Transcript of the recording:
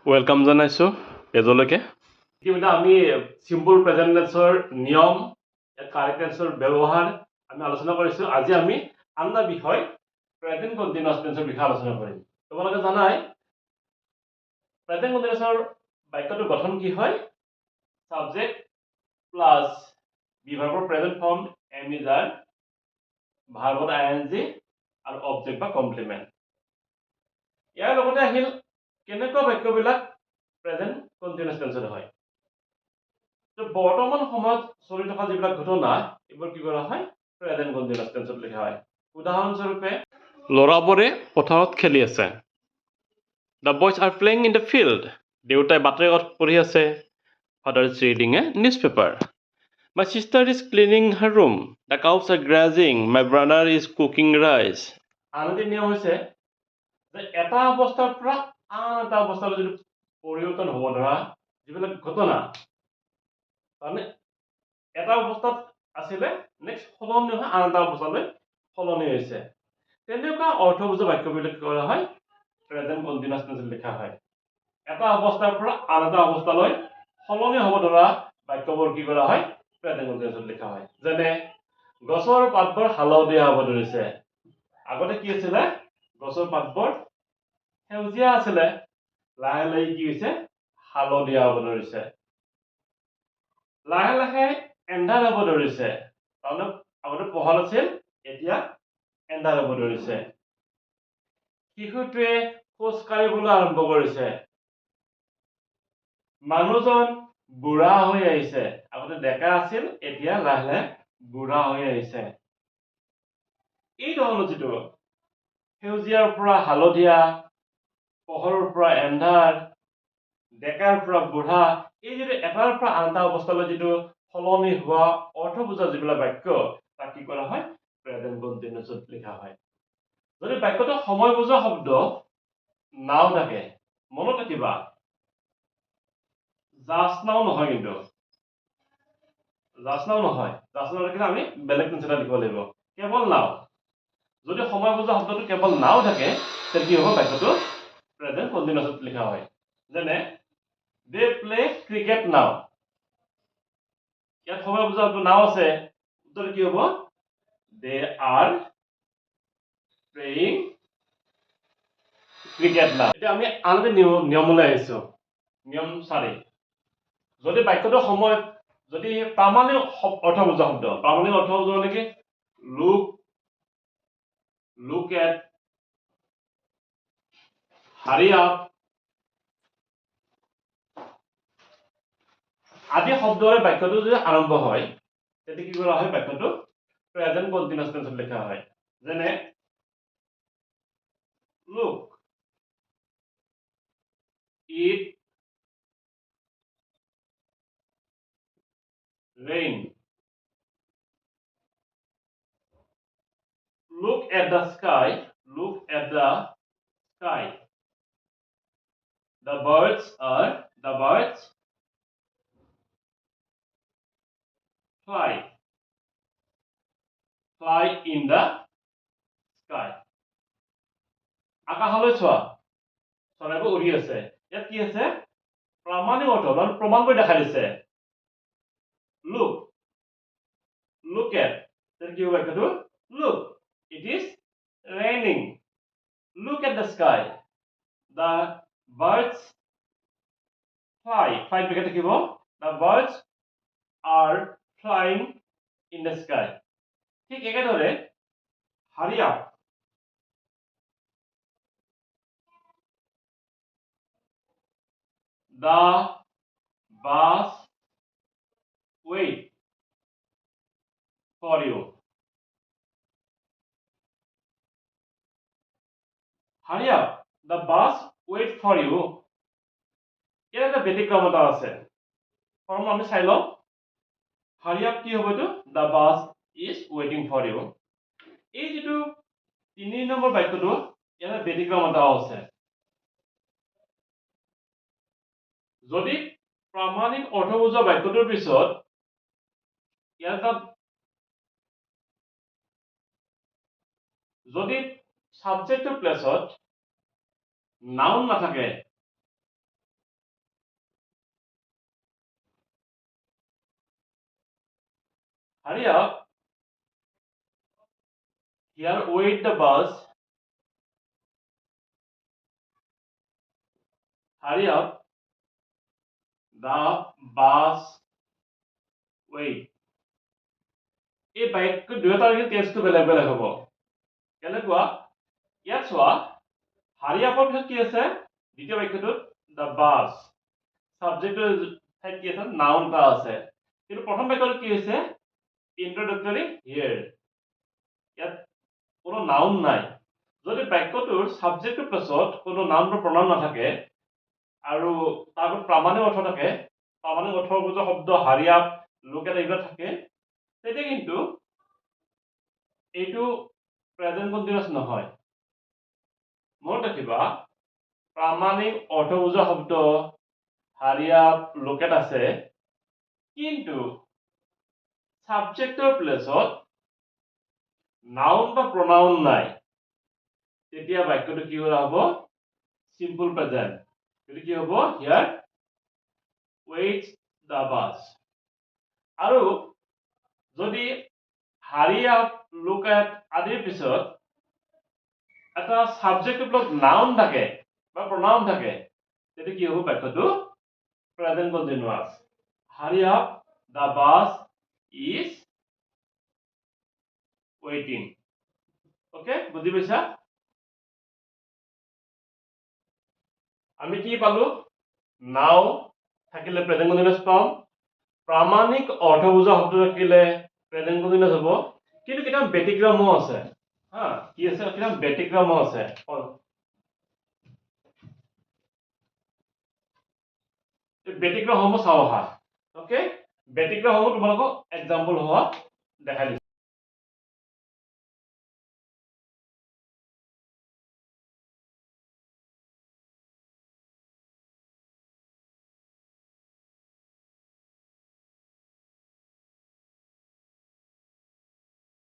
Welcome জানাইছোঁ পেজলৈকে। ইতিমধ্যে আমি simple present টেন্সৰ নিয়ম, কাৰেক্ট টেন্সৰ ব্যৱহাৰ আমি আলোচনা কৰিছোঁ। আজি আমি আন এটা বিষয় প্ৰেজেণ্ট কণ্টিনিউয়াছ টেন্সৰ বিষয়ে আলোচনা কৰিম। তোমালোকে জানাই প্ৰেজেণ্ট কণ্টিনিউয়াছৰ বাক্যটোৰ গঠন কি হয়? সাবজেক্ট প্লাছ বিভাৰ্বৰ present form am is are, ভাৰ্বত আইএনজি আৰু অবজেক্ট বা কমপ্লিমেণ্ট। ইয়াৰ লগতে আহিল কেনেকুৱা বাক্যবিলাক প্ৰেজেণ্ট কণ্টিনিউয়াছ টেন্সত হয়। বৰ্তমান সময়ত চলি থকা যিবিলাক ঘটনা এইবোৰ কি কৰা হয়? প্ৰেজেণ্ট কণ্টিনিউয়াছ টেন্সত লিখা হয়। উদাহৰণস্বৰূপে ল'ৰাবোৰে পথাৰত খেলি আছে। The boys are playing in the field. দেউতাই বাতৰি কাকত পঢ়ি আছে। Father is reading a newspaper. My sister is cleaning her room. The cows are grazing. My brother is cooking rice. আন এটি নিয়ম হৈছে যে এটা অৱস্থাৰ পৰা আন এটা অৱস্থালৈ যদি পৰিৱৰ্তন হ'ব ধৰা যিবিলাক ঘটনা, তাৰমানে এটা অৱস্থাত আছিলে নেক্সট সলনি হৈ আন এটা অৱস্থালৈ সলনি হৈছে, তেনেকুৱা অৰ্থবুজা বাক্যবিলাক কি কৰা হয়? প্ৰেজেণ্ট কণ্টিনিউয়াছ টেন্সত লিখা হয়। এটা অৱস্থাৰ পৰা আন এটা অৱস্থালৈ সলনি হ'ব ধৰা বাক্যবোৰ কি কৰা হয়? প্ৰেজেণ্ট কণ্টিনিউয়াছত লিখা হয়। যেনে গছৰ পাতবোৰ হালধীয়া হ'ব ধৰিছে। আগতে কি আছিলে? গছৰ পাতবোৰ সেউজীয়া আছিলে, লাহে লাহে কি হৈছে? হালধীয়া হ'ব ধৰিছে। লাহে লাহে এন্ধাৰ হ'ব ধৰিছে। তাৰমানে আগতে পোহৰ আছিল, এতিয়া এন্ধাৰ হ'ব ধৰিছে। শিশুটোৱে খোজ কাঢ়িবলৈ আৰম্ভ কৰিছে। মানুহজন বুঢ়া হৈ আহিছে। আগতে ডেকা আছিল, এতিয়া লাহে লাহে বুঢ়া হৈ আহিছে। এই ধৰণৰ যিটো সেউজীয়াৰ পৰা হালধীয়া, পোহৰৰ পৰা এন্ধাৰ, ডেকাৰ পৰা বুঢ়া, এই যিটো এটাৰ পৰা আন এটা অৱস্থালৈ যিটো সলনি হোৱা অৰ্থ বুজা যিবিলাক বাক্য, তাক কি কৰা হয়? প্ৰেজেণ্ট কণ্টিনিউয়াছত লিখা হয়। যদি বাক্যটো সময় বুজোৱা শব্দ নাও থাকে, মনত ৰাখিবা জাষ্ট নাও নহয়, কিন্তু জাষ্ট নাও নহয়। জাষ্ট নাও ৰাখিলে আমি বেলেগ টেন্স এটা লিখিব লাগিব। কেৱল নাও। যদি সময় বুজোৱা শব্দটো কেৱল নাও থাকে, তেতিয়া কি হ'ব? বাক্যটো প্ৰেজেণ্ট কণ্টিনিউয়াছত লিখা হয়। যেনে দে প্লে ক্ৰিকেট নাও। ইয়াত সময় বুজোৱা শব্দ নাও আছে, উত্তৰটো কি হ'ব? দে আৰ প্লেইং ক্ৰিকেট নাও। এতিয়া আমি আন এটা নিয়মলৈ আহিছো। নিয়ম 4। যদি বাক্যটো সময় যদি প্ৰামাণিক অৰ্থ বুজোৱা শব্দ, প্ৰামাণিক অৰ্থ বুজোৱা মানে কি? লুক এট, হাৰি আপ আদি শব্দৰে বাক্যটো যদি আৰম্ভ হয়, তেতিয়া কি কৰা হয়? বাক্যটো প্ৰেজেণ্ট কণ্টিনিউয়াছ টেন্সত লিখা হয়। যেনে look it rain. Look at the sky. Look at the sky. The birds fly in the sky. আকাশলৈ চোৱা, চৰাইবোৰ উৰি আছে। ইয়াত কি আছে? প্ৰামাণিক অৰ্থ, মানে প্ৰমাণ কৰি দেখাই দিছে। Look at, then কি হ'ব বাক্যটো? Look, it is raining. Look at the sky. The birds fly বেগে থাকিব। The birds are flying in the sky. ঠিক একেদৰে hurry up, the bus wait for you. Hurry up, the bus wait for you. ইয়াৰ এটা ব্যতিক্ৰম এটা আছে। Form আমি চাই লওঁ। hurry up কি হ'ব? এইটো the bus is waiting for you. এই যিটো 3 নম্বৰ বাক্যটো, ইয়াৰ ব্যতিক্ৰম এটা আছে। যদি প্ৰামাণিক অৰ্থ বুজোৱা বাক্যটোৰ পিছত ইয়াৰ এটা যদি সাবজেক্টৰ প্লেচত নাউন নাথাকে, Hurry up. Here, wait the bus. Hurry up. The bus. Wait. এই বাক্য দুয়োটাৰ কিন্তু টেন্সটো বেলেগ বেলেগ হ'ব কেনেকুৱা ইয়াত চোৱা হাৰি আপৰ পিছত কি আছে দ্বিতীয় বাক্যটোত দ্য বাছ সাবজেক্টৰ ঠাইত কি আছে নাউন এটা আছে কিন্তু প্ৰথম বাক্যটোত কি হৈছে ইন্ট্ৰডাক্টৰী হিয়াৰ ইয়াত কোনো নাউন নাই যদি বাক্যটোৰ সাবজেক্টৰ পিছত কোনো নাউন বা প্ৰনাউন নাথাকে আৰু তাৰ আগত প্ৰামাণিক অৰ্থ থাকে প্ৰামাণিক অৰ্থৰ বুজা শব্দ হাৰি আপ লুক এট এইবিলাক থাকে তেতিয়া কিন্তু এইটো প্ৰেজেন্ট কন্টিনিউয়াস নহয় মনত ৰাখিবা প্ৰামাণিক অৰ্থ বুজা শব্দ হাৰিয়া লোকেট আছে কিন্তু সাবজেক্টৰ প্লেছত নাউন বা প্ৰনাউন নাই তেতিয়া বাক্যটো কি হ'ব সিম্পল প্ৰেজেন্ট এটো কি হ'ব হিয়াৰ ওয়েটস দা বাস আৰু যদি hurry up, look at আদিৰ পিছত এটা সাবজেক্টৰ প্লাস নাউন থাকে বা pronoun থাকে তেতিয়া কি হ'ব বাক্যটো present continuous hurry up the bus is waiting okay বুজি পাইছা আমি কি পালো নাও থাকিলে প্ৰেজেন্ট কন্টিনিউয়াস পাম প্ৰামাণিক অৰ্থ বুজা শব্দ থাকিলে প্ৰেজেন্ট কন্টিনিউয়াস হ'ব কিন্তু কিটা ব্যতিক্ৰমও আছে হা কি আছে কিটা ব্যতিক্ৰমও আছে ব্যতিক্ৰম হ'ব চাও হা ওকে ব্যতিক্ৰম হ'ব তোমালোকক এক্সাম্পল হোৱা দেখাই